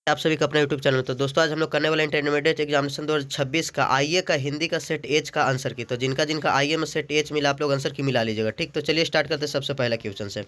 आप सभी का अपना यूट्यूब चैनल। तो दोस्तों आज हम लोग करने वाले इंटरमीडिएट एग्जामिनेशन 2026 का आईए का हिंदी का सेट एच का आंसर की। तो जिनका जिनका आईए में सेट एच मिला आप लोग आंसर की मिला लीजिएगा। ठीक, तो चलिए स्टार्ट करते हैं सबसे पहला क्वेश्चन से।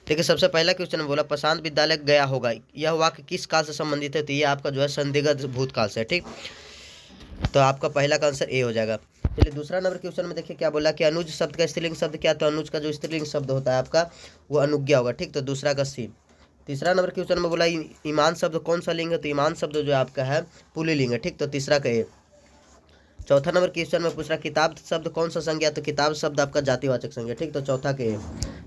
ठीक है, सबसे पहला क्वेश्चन में बोला प्रशांत विद्यालय गया होगा, यह वाक्य किस काल से संबंधित है? तो ये आपका जो है संदिग्ध भूतकाल से है। ठीक, तो आपका पहला का आंसर ए हो जाएगा। चलिए दूसरा नंबर क्वेश्चन में देखिए क्या बोला कि अनुज शब्द का स्त्रीलिंग शब्द क्या? तो अनुज का जो स्त्रीलिंग शब्द होता है आपका वो अनुज्ञा होगा। ठीक, तो दूसरा का सी। तीसरा नंबर क्वेश्चन में बोला ईमान शब्द कौन सा लिंग है? तो ईमान शब्द जो आपका है पुल्लिंग है। ठीक, तो तीसरा का ए। चौथा नंबर क्वेश्चन में पूछ रहा किताब शब्द कौन सा संज्ञा? तो किताब शब्द आपका जातिवाचक संज्ञा। ठीक, तो चौथा के ए।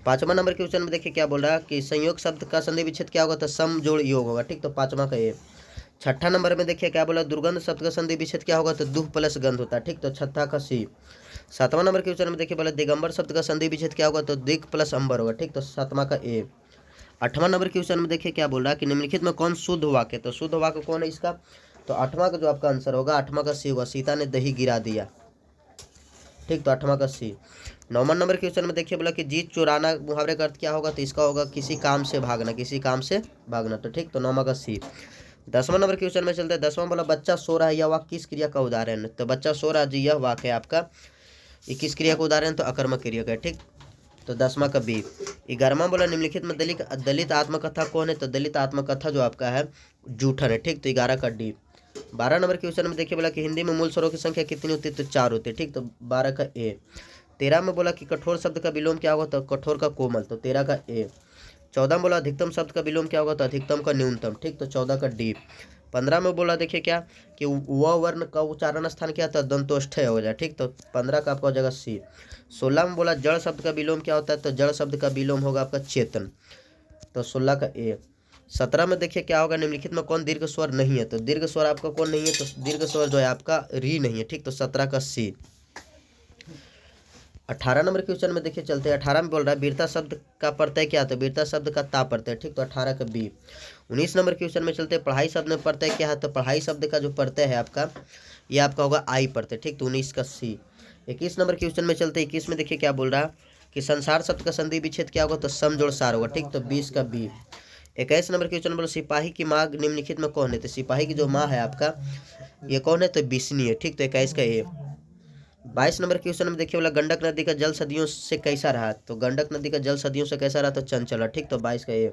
पांचवा नंबर क्वेश्चन में देखिए क्या बोल रहा है कि संयोग शब्द का संधि विच्छेद क्या होगा? तो सम जोड़ योग होगा। ठीक, तो पांचवा का ए। छठा नंबर में देखिए क्या बोला दुर्गंध शब्द का संधि विच्छेद क्या होगा? तो दुह प्लस गंध होता है। ठीक, तो छठा का सी। सातवां नंबर क्वेश्चन में देखिए बोला दिगंबर शब्द का संधि विच्छेद क्या होगा? तो दिग प्लस अंबर होगा। ठीक, तो सातवां का ए। आठवां नंबर क्वेश्चन में देखिए क्या बोल रहा है कि निम्नलिखित में कौन शुद्ध वाक्य? तो शुद्ध वाक्य कौन है इसका? तो आठवां का जो आपका आंसर होगा आठवां का सी होगा, सीता ने दही गिरा दिया। ठीक, तो आठवां का सी। नौवां नंबर क्वेश्चन में देखिए बोला कि जीत चुराना मुहावरे का अर्थ क्या होगा? तो इसका होगा किसी काम से भागना, किसी काम से भागना। तो ठीक, तो नौवां का सी। 10वां नंबर क्वेश्चन में चलते हैं। 10वां बोला बच्चा सो रहा है, यह वाक्य किस क्रिया का उदाहरण है? तो बच्चा सो रहा जी यह वाक्य है आपका ये किस क्रिया का उदाहरण? तो अकर्मक क्रिया का। ठीक, तो 10वां का बी। 11वां बोला निम्नलिखित में दलित दलित आत्मकथा कौन है? तो दलित आत्मकथा जो आपका है जूठन है। ठीक, तो 11 का डी। 12 नंबर क्वेश्चन में देखिए बोला कि हिंदी में मूल स्वरों की संख्या कितनी होती है? तो 4 होती है। ठीक, तो 12 का ए। 13 में बोला कि कठोर शब्द का विलोम क्या होगा? तो कठोर का कोमल, तो 13 का ए। 14 में बोला अधिकतम शब्द का विलोम क्या होगा? तो अधिकतम का न्यूनतम। ठीक, तो 14 का डी। 15 में बोला देखिए क्या कि व वर्ण का उच्चारण स्थान क्या था? दंतोष्ठ्य हो जाए। ठीक, तो 15 का आपका हो जाएगा सी। 16 में बोला जड़ शब्द का विलोम क्या होता है? तो जड़ शब्द का विलोम होगा आपका चेतन, तो 16 का ए। 17 में देखिए क्या होगा निम्नलिखित में कौन दीर्घ स्वर नहीं है? तो दीर्घ स्वर आपका कौन नहीं है? तो दीर्घ स्वर जो है आपका री नहीं है। ठीक, तो 17 का सी। 18 नंबर क्वेश्चन में देखिए चलते हैं। 18 में बोल रहा है वीरता शब्द का प्रत्यय क्या? तो वीरता शब्द का ता प्रत्यय। ठीक, तो 18 का बी। 19 नंबर क्वेश्चन में चलते हैं। पढ़ाई शब्द में प्रत्यय क्या है? तो पढ़ाई शब्द का जो प्रत्यय है आपका ये आपका होगा आई प्रत्यय। ठीक, तो 19 का सी। 21 नंबर क्वेश्चन में चलते हैं। 21 में देखिए क्या बोल रहा है कि संसार शब्द का संधि विच्छेद क्या होगा? तो सम जोड़ सार होगा। ठीक, तो 20 का बी। 21 नंबर क्वेश्चन बोलो सिपाही की माँ निम्नलिखित में कौन है? तो सिपाही की जो माँ है आपका ये कौन है? तो बिस्नी है। ठीक, तो 21 का ए। 22 नंबर क्वेश्चन में देखिए बोला गंडक नदी का जल सदियों से कैसा रहा? तो गंडक नदी का जल सदियों से कैसा रहा? तो चंचल रहा। ठीक, तो 22 का ए।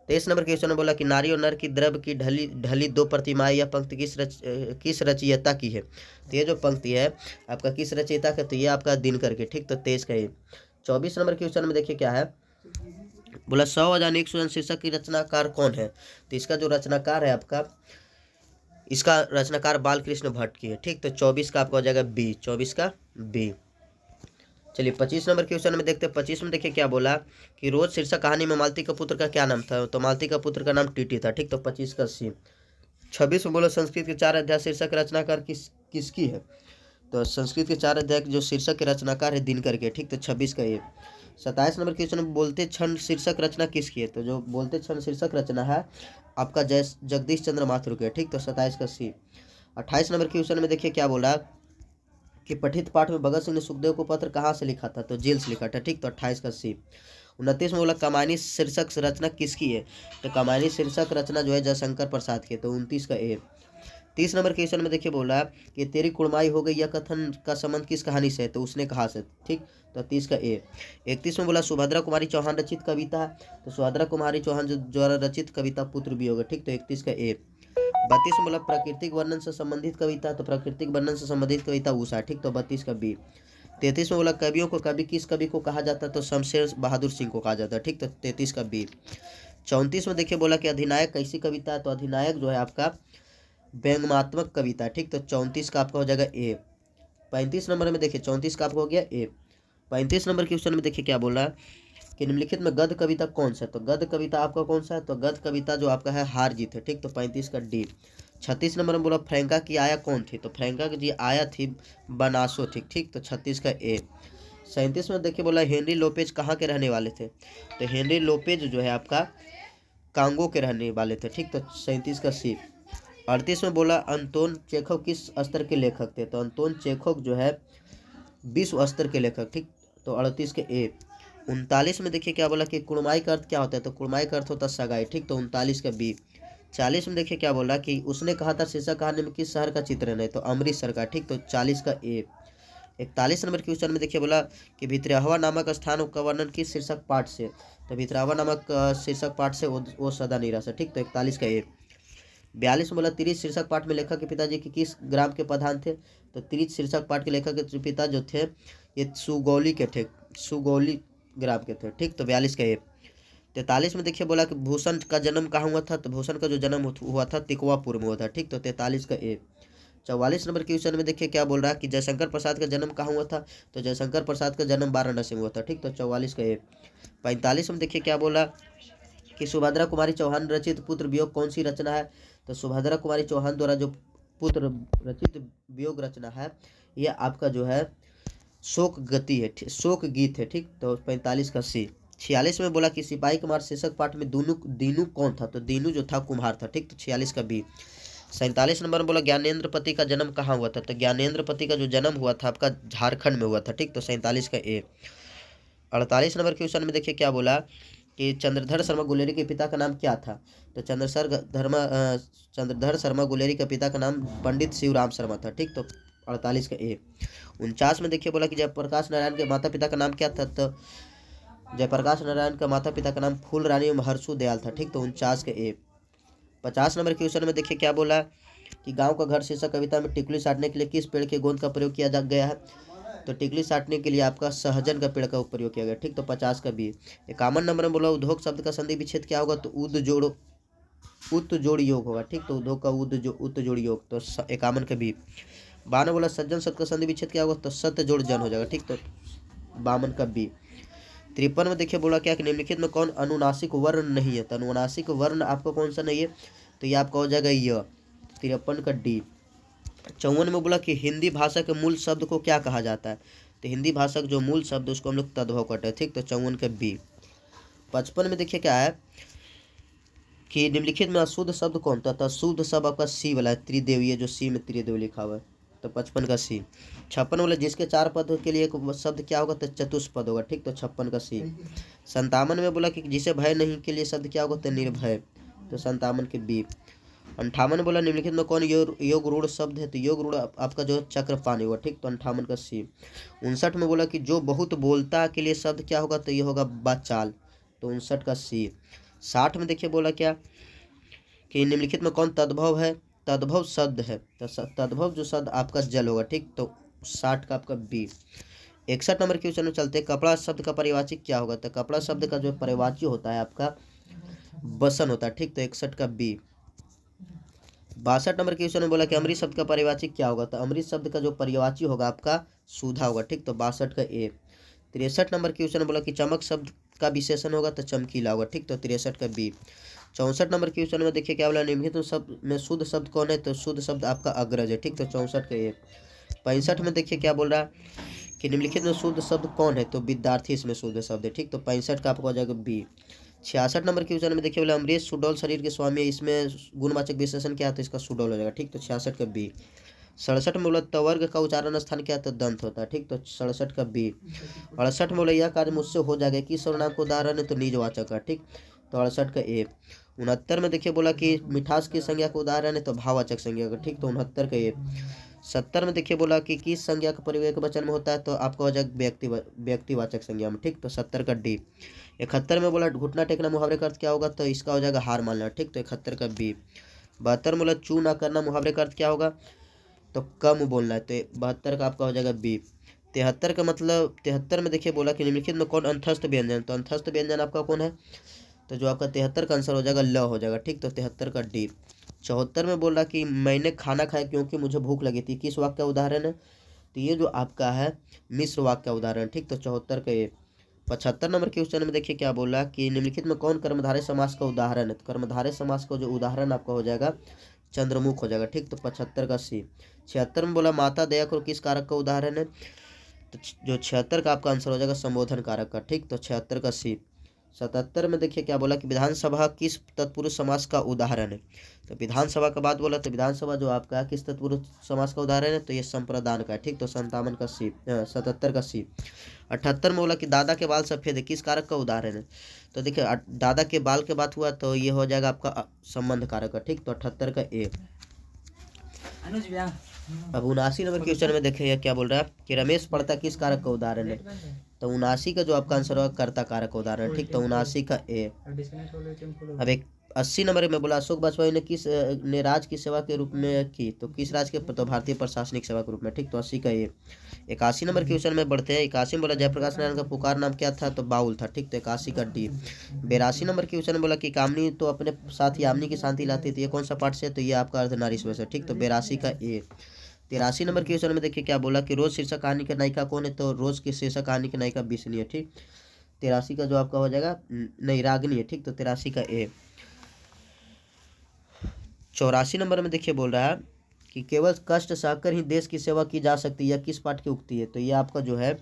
23 नंबर क्वेश्चन में बोला कि नारी और नर की द्रव्य की ढली ढली दो प्रतिमाएं, यह पंक्ति किस रचयिता की है? तो ये जो पंक्ति है आपका किस रचयिता का? तो ये आपका दिनकर के। ठीक, तो 23 का ए। 24 नंबर क्वेश्चन में देखिए क्या है बोला 100 अजानिक सुजन शीर्षक की रचनाकार कौन है? तो इसका जो रचनाकार है आपका इसका रचनाकार बालकृष्ण भट्ट की है। ठीक, तो 24 का आपका हो जाएगा बी, 24 का बी। चलिए 25 नंबर क्वेश्चन में देखते हैं। 25 में देखिए क्या बोला कि रोज शीर्षक कहानी में मालती का पुत्र का क्या नाम था? तो मालती का पुत्र का नाम टीटी था। ठीक, तो 25 का सी। 26 में बोला संस्कृत के 4 अध्याय शीर्षक रचनाकार किसकी है? तो संस्कृत के 4 अध्याय जो शीर्षक के रचनाकार है दिनकर के। ठीक, तो 26 का ये। 27 नंबर क्वेश्चन में बोलते क्षण शीर्षक रचना किसकी है? तो जो बोलते क्षण शीर्षक रचना है आपका जगदीश चंद्र माथुर के। ठीक, तो 27 का सी। 28 नंबर क्वेश्चन में देखिए क्या बोला कि पठित पाठ में भगत सिंह ने सुखदेव को पत्र कहाँ से लिखा था? तो जेल से लिखा था। ठीक, तो 28 का सी। 29 में बोला कमानी शीर्षक रचना किसकी है? तो कमानी शीर्षक रचना जो है जयशंकर प्रसाद की है। तो 29 का ए। 30 नंबर क्वेश्चन में देखिए बोला कि तेरी कुड़माई हो गई यह कथन का संबंध किस कहानी से है? तो उसने कहा से। ठीक, तो 30 का ए। 31 में बोला सुभद्रा कुमारी चौहान रचित कविता है। तो सुभद्रा कुमारी चौहान जो द्वारा रचित कविता पुत्र भी होगा। ठीक, तो 31 का ए। 32 में बोला प्राकृतिक वर्णन से संबंधित कविता। तो प्राकृतिक वर्णन से संबंधित कविता उषा। ठीक, तो 32 का बी। 33 में बोला कवियों को कवि किस कवि को कहा जाता है? तो शमशेर बहादुर सिंह को कहा जाता है। ठीक, तो 33 का बी। 34 में देखिए बोला कि अधिनायक कैसी कविता है? तो अधिनायक जो है आपका व्यंग्यात्मक कविता। ठीक, तो 34 का आपका हो जाएगा ए। 35 नंबर में देखिए 34 का आपका हो गया ए। 35 नंबर क्वेश्चन में देखिए क्या बोला कि निम्नलिखित में गद्य कविता कौन सा है? तो गद्य कविता आपका कौन सा है? तो गद्य कविता जो आपका है हार जीत है। ठीक, तो 35 का डी। 36 नंबर में बोला फ्रैंका की आया कौन थी? तो फ्रैंका की जी आया थी बनासो थी। ठीक, तो 36 का ए। 37 में देखिए बोला हेनरी लोपेज कहाँ के रहने वाले थे? तो हेनरी लोपेज जो है आपका कांगो के रहने वाले थे। ठीक, तो 37 का सी। 38 में बोला अंतोन चेखव किस स्तर के लेखक थे? तो अंतोन चेखव जो है विश्व स्तर के लेखक। ठीक, तो 38 के ए। 39 में देखिए क्या बोला कि कुड़माई का अर्थ क्या होता है? तो कुड़माई का अर्थ होता है सगाई। ठीक, तो 39 का बी। 40 में देखिए क्या बोल रहा कि उसने कहा था शीर्षक कहानी में किस शहर का चित्रण है, तो अमृतसर का, ठीक। तो 40 का ए। 41 नंबर क्वेश्चन में देखिए बोला कि भितरहवा नामक स्थान का वर्णन किस शीर्षक पाठ से, तो भितरहवा नामक शीर्षक पाठ से वो सदा निराश है, ठीक। तो 41 का ए। 42 में बोला तिरिच शीर्षक पाठ में लेखक के पिताजी के किस ग्राम के प्रधान थे, तो तिरिच शीर्षक पाठ के लेखक के पिता जो थे ये सुगौली के थे, सुगौली ग्राम के थे, ठीक। तो 42 का ए। 43 में देखिए बोला कि भूषण का जन्म कहाँ हुआ था, तो भूषण का जो जन्म हुआ था तिकोवापुर में हुआ था, ठीक। तो 43 का ए। 44 नंबर क्वेश्चन में देखिए क्या बोल रहा है कि जयशंकर प्रसाद का जन्म कहाँ हुआ था, तो जयशंकर प्रसाद का जन्म वाराणसी में हुआ था, ठीक। तो 44 का ए। 45 में देखिए क्या बोला कि सुभद्रा कुमारी चौहान रचित पुत्र वियोग कौन सी रचना है, तो सुभद्रा कुमारी चौहान द्वारा जो पुत्र रचित वियोग रचना है यह आपका जो है शोक गति है, शोक गीत है, ठीक। तो 45 का सी। 46 में बोला कि सिपाही कुमार शीर्षक पाठ में दीनू कौन था, तो दीनू जो था कुम्हार था, ठीक। तो 46 का बी। 47 नंबर में बोला ज्ञानेंद्र पति का जन्म कहाँ हुआ था, तो ज्ञानेंद्र पति का जो जन्म हुआ था आपका झारखंड में हुआ था, ठीक। तो 47 का ए। 48 नंबर क्वेश्चन में देखिए क्या बोला कि चंद्रधर शर्मा गुलेरी के पिता का नाम क्या था, तो चंद्रधर शर्मा गुलेरी के पिता का नाम पंडित शिवराम शर्मा था, ठीक। तो 48 का ए। 49 में देखिए बोला कि जयप्रकाश नारायण के माता पिता का नाम क्या था, तो जयप्रकाश नारायण का माता पिता का नाम फूल रानी महर्षु दयाल था, ठीक। तो 49 के ए। 50 नंबर क्वेश्चन में देखिए क्या बोला कि गांव का घर शीर्षक कविता में टिकली साटने के लिए किस पेड़ के गोंद का प्रयोग किया गया है, तो टिकली साटने के लिए आपका सहजन का पेड़ का प्रयोग किया गया, ठीक। तो 50 का बी। 51 नंबर में बोला उद्योग शब्द का संधि विच्छेद क्या होगा, तो उत जोड़ योग होगा, ठीक। तो उद्योग का उत जोड़ योग, तो 51 का बी। 52 बोला सज्जन शब्द का संधि विच्छेद क्या होगा, तो सत्य जोड़ जन हो जाएगा, ठीक। तो 52 का बी। 53 में देखिए बोला क्या कि निम्नलिखित में कौन अनुनासिक वर्ण नहीं है, तो अनुनासिक वर्ण आपको कौन सा नहीं है, तो ये आपका हो जाएगा य। 53 का डी। 54 में बोला कि हिंदी भाषा के मूल शब्द को क्या कहा जाता है, तो हिंदी भाषा का जो मूल शब्द उसको हम लोग तद्भव करते हैं, ठीक। तो 54 का बी। 55 में देखिए क्या है कि निम्नलिखित में अशुद्ध शब्द कौन था, तो शुद्ध शब्द आपका सी वाला है, त्रिदेवीय, जो सी में त्रिदेव लिखा हुआ है, तो 55 का सी। 56 वाला जिसके 4 पद के लिए एक शब्द क्या होगा, तो चतुष्पद होगा, ठीक। तो 56 का सी। 57 में बोला कि जिसे भय नहीं के लिए शब्द क्या होगा, तो निर्भय, तो 57 के बी। 58 बोला निम्नलिखित में कौन योग रूढ़ शब्द है, तो योग रूढ़ आपका जो चक्रपाणी हुआ, ठीक। तो 58 का सी। 59 में बोला कि जो बहुत बोलता के लिए शब्द क्या होगा, तो ये होगा बाचाल, तो 59 का सी। 60 में देखिए बोला क्या कि निम्नलिखित में कौन तद्भव है, तद्भव शब्द है, तो तद्भव जो शब्द आपका जल होगा, ठीक। तो 60 का आपका बी। 61 नंबर क्वेश्चन में चलते हैं, कपड़ा शब्द का परिवाची क्या होगा, तो कपड़ा शब्द का जो परिवाची होता है आपका बसन होता है, ठीक। तो 61 का बी। 62 नंबर क्वेश्चन में बोला कि अमृत शब्द का परिवाची क्या होगा, तो अमृत शब्द का जो परिवाची होगा आपका सुधा होगा, ठीक। तो 62 का ए। 63 नंबर क्वेश्चन में बोला कि चमक शब्द का विशेषण होगा, तो चमकीला होगा, ठीक। तो 63 का बी। 64 नंबर क्वेश्चन में देखिए क्या बोला निम्नलिखित शब्द में शुद्ध शब्द कौन है, तो शुद्ध शब्द आपका अग्रज है, ठीक। तो 64 का ए। 65 में देखिए क्या बोल रहा है कि निम्नलिखित में शुद्ध शब्द कौन है, तो विद्यार्थी इसमें शुद्ध शब्द है, ठीक। तो 65 का आपको हो जाएगा बी। 66 नंबर क्वेश्चन में देखिए बोला अमरीश सुडौल शरीर के स्वामी है, इसमें गुणवाचक विशेषण क्या है, तो इसका सुडौल हो जाएगा, ठीक। तो 66 का बी। 67 में बोला तवर्ग का उच्चारण स्थान क्या है, तो दंत होता है, ठीक। तो 67 का बी। 68 में बोला यह कार्य मुझसे हो जाएगा कि सर्वनाम का उदाहरण है, तो निजवाचक है, ठीक। तो 68 का ए। 69 में देखिए बोला कि मिठास की संज्ञा का उदाहरण है, तो भाववाचक संज्ञा का, ठीक। तो 69 का ए। 70 में देखिए बोला कि किस संज्ञा का प्रयोग एक वचन में होता है, तो आपका हो जाएगा व्यक्तिवाचक संज्ञा में, ठीक। तो 70 का डी। 71 में बोला घुटना टेकना मुहावरे का अर्थ क्या होगा, तो इसका हो जाएगा हार मानना, ठीक। तो 71 का बी। 72 में बोला चू ना करना मुहावरे का अर्थ क्या होगा, तो कम बोलना है, तो 72 का आपका हो जाएगा बी। 73 का मतलब 73 में देखिए बोला कि निम्नलिखित में कौन अंतस्थ व्यंजन, तो अंतस्थ व्यंजन आपका कौन है, तो जो आपका 73 का आंसर हो जाएगा ल हो जाएगा, ठीक। तो 73 का डी। 74 में बोल रहा कि मैंने खाना खाया क्योंकि मुझे भूख लगी थी, किस वाक्य का उदाहरण है, तो ये जो आपका है मिश्र वाक्य का उदाहरण, ठीक। तो 74 का ये। 75 नंबर क्वेश्चन में देखिए क्या बोला कि निम्नलिखित में कौन कर्मधारय समास का उदाहरण है, तो कर्मधारय समास का जो उदाहरण आपका हो जाएगा चंद्रमुख हो जाएगा, ठीक। तो 75 का सी। 76 में बोला माता दया करो किस कारक का उदाहरण है, तो जो 76 का आपका आंसर हो जाएगा संबोधन कारक का, ठीक। तो 76 का सी। 77 में देखिए क्या बोला कि विधानसभा किस तत्पुरुष समास का उदाहरण है। तो विधानसभा का बात बोला तो विधानसभा जो आपका किस तत्पुरुष समास का उदाहरण है, तो ये संप्रदान का है। ठीक, तो 57 का सी 77 का सी। 78 में बोला कि दादा के बाल सफेद है, किस कारक का उदाहरण है। तो देखिए दादा के बाल के बात हुआ तो ये हो जाएगा आपका संबंध कारक का। ठीक, तो 78 का ए। अब 79 नंबर क्वेश्चन में देखिए क्या बोल रहा है कि रमेश पढ़ता किस कारक का उदाहरण है। तो 79 का जो आपका आंसर होगा कर्ता कारक का उदाहरण। ठीक, तो 79 का ए। अब एक 80 नंबर में बोला अशोक वाजपेयी ने राज की सेवा के रूप में की, तो किस राज के, तो भारतीय प्रशासनिक सेवा के रूप में। ठीक, तो 80 का ए। 81 नंबर क्वेश्चन में बढ़ते हैं। 81 में बोला जयप्रकाश नारायण का पुकार नाम क्या था, तो बाउल था। ठीक, तो 81 का डी। 82 नंबर क्वेश्चन में बोला कि कामनी तो अपने साथ यामिनी की शांति लाती थी, ये कौन सा पाठ से, तो ये आपका अर्धनारीश्वर है। ठीक, तो 82 का ए। 83 नंबर क्वेश्चन में देखिए क्या बोला कि रोज शीर्षक कहानी का नायिका कौन है, तो रोज की शीर्षक कहानी की नायिका बिस्नी है। ठीक, 83 का जो आपका हो जाएगा नहीं रागनी है। ठीक, तो 83 का ए। 84 नंबर में देखिए बोल रहा है कि केवल कष्ट सहकर ही देश की सेवा की जा सकती है, यह किस पाठ की उक्ति है। तो ये आपका जो है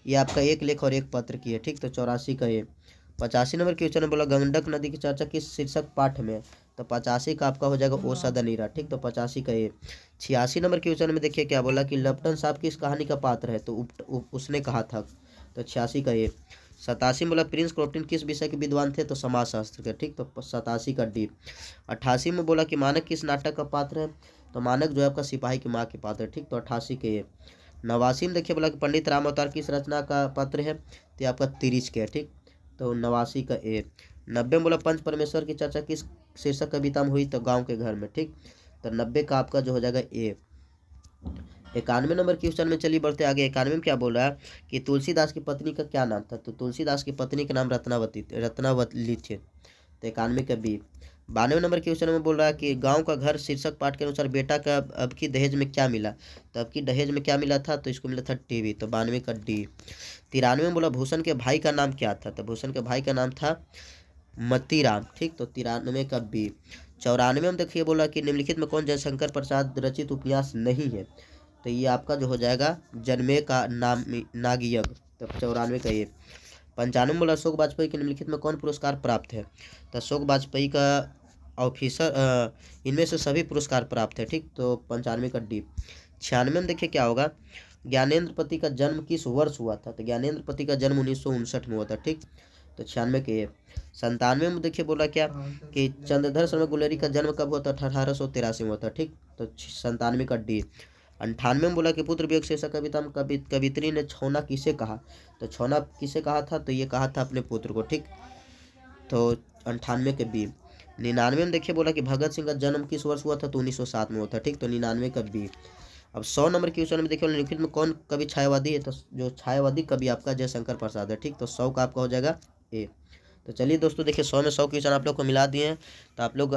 ये आपका एक लेख और एक पत्र की है। ठीक, तो 84 का ए। 85 नंबर क्वेश्चन में बोला गंडक नदी की चर्चा किस शीर्षक पाठ में, तो 85 का आपका हो जाएगा ओ सदनीरा। ठीक, तो 85 का ए। 86 नंबर क्वेश्चन में देखिए क्या बोला कि लपटन साहब किस कहानी का पात्र है, तो उसने कहा था, तो 86 का ए। 87 में बोला प्रिंस क्रॉफ्टन किस विषय के विद्वान थे, तो समाजशास्त्र के। ठीक, तो 87 का डी। 88 में बोला कि मानक किस नाटक का पात्र है, तो मानक जो है आपका सिपाही की माँ के पात्र है। ठीक, तो 88 के ए। 89 में देखिए बोला कि पंडित राम अवतार किस रचना का पात्र है, तो आपका तिरिच के है। ठीक, तो 89 का ए। 90 में बोला पंच परमेश्वर की चर्चा किस शीर्षक कविता में हुई, तो गांव के घर में। ठीक, तो 90 का आपका जो हो जाएगा ए। 91 नंबर क्वेश्चन में चलिए बढ़ते आगे। 91 में क्या बोल रहा है कि तुलसीदास की पत्नी का क्या नाम था, तो तुलसीदास की पत्नी का नाम रत्नावली थे। तो 91 का बी। 92 नंबर क्वेश्चन में बोल रहा है कि गांव का घर शीर्षक पाठ के अनुसार बेटा का अब की दहेज में क्या मिला, तो अब की दहेज में क्या मिला था, तो इसको मिला था टीवी, तो 92 का डी। 93 में बोला भूषण के भाई का नाम क्या था, तो भूषण के भाई का नाम था मतीराम। ठीक, तो 93 का बी। 94 में देखिए बोला कि निम्नलिखित में कौन जयशंकर प्रसाद रचित उपन्यास नहीं है, तो ये आपका जो हो जाएगा जन्मे का नाम नागयज्ञ, तो 94 का ये। 95 बोला अशोक वाजपेयी के निम्नलिखित में कौन पुरस्कार प्राप्त है, तो अशोक वाजपेयी का ऑफिसर इनमें से सभी पुरस्कार प्राप्त है। ठीक, तो 95 का डी। 96 में देखिए क्या होगा ज्ञानेंद्र पति का जन्म किस वर्ष हुआ था, तो ज्ञानेंद्र पति का जन्म 1959 में हुआ था। ठीक, तो 96 के। 97 में देखिए बोला क्या कि चंद्रधर शर्मा गुलेरी का जन्म कब हुआ था, 1883 में हुआ था। ठीक, तो 97 का डी। 98 में बोला कि पुत्र वियोग शीर्षक कविता में कवित्री ने छौना किसे कहा, तो छौना किसे कहा था, तो ये कहा था अपने पुत्र को। ठीक, तो 98 के बी। 99 में देखिए बोला कि भगत सिंह का जन्म किस वर्ष हुआ था, तो 1907 में हुआ था। ठीक, तो 99 का बी। अब 100 नंबर क्वेश्चन में देखिए निम्नलिखित में कौन कवि छायावादी है, तो जो छायावादी कवि आपका जयशंकर प्रसाद है। ठीक, तो 100 का आपका हो जाएगा ए। तो चलिए दोस्तों देखिए 100 में 100 क्वेश्चन आप लोग को मिला दिए हैं, तो आप लोग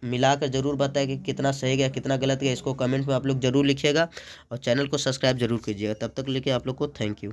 मिलाकर ज़रूर बताएं कि कितना सही गया कितना गलत गया, इसको कमेंट में आप लोग ज़रूर लिखिएगा और चैनल को सब्सक्राइब जरूर कीजिएगा। तब तक लेके आप लोग को थैंक यू।